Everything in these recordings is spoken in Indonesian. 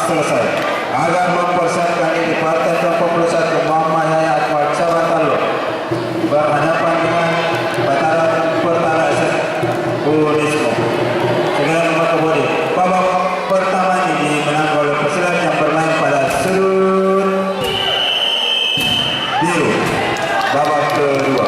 selesai. Agar mempersiapkan ini partai ke-41 Muhammad Yahya Akmal Sabantalo berhadapan dengan Bataran Pertalasa Unismo. Segera nomor kebodi. Babak pertama ini dimenang oleh pesilat yang bermain pada sudut biru. Babak kedua.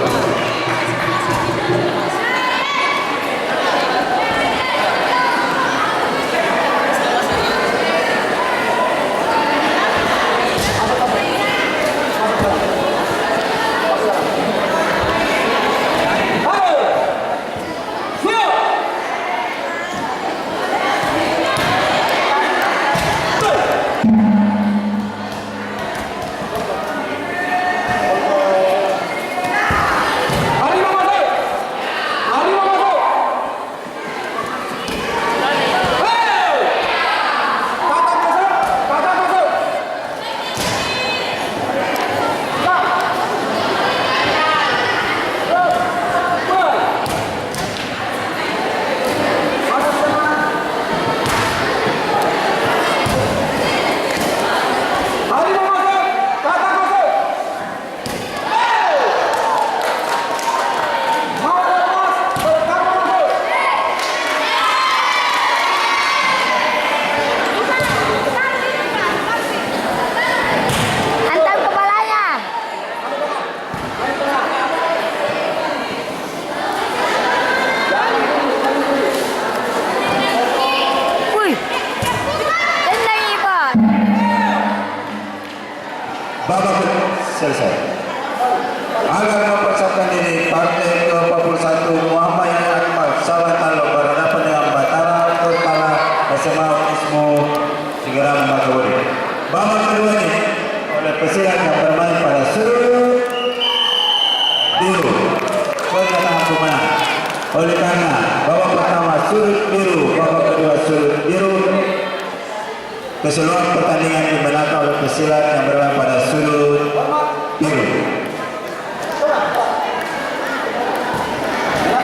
Babak selesai. Agar mempersiapkan diri partai ke-41 Muhammad Yahya Akmal Sabantalo berhadapan dengan Bataran Pertala SMA Unismo. Segera membaca bodi. Babak kedua ini oleh pesilat yang bermain pada sudut biru. Pernyataan pemenang. Oleh karena babak pertama sudut biru, babak kedua sudut biru. Keseluruhan pertandingan dimenangkan oleh pesilat yang bermain pada sudut biru.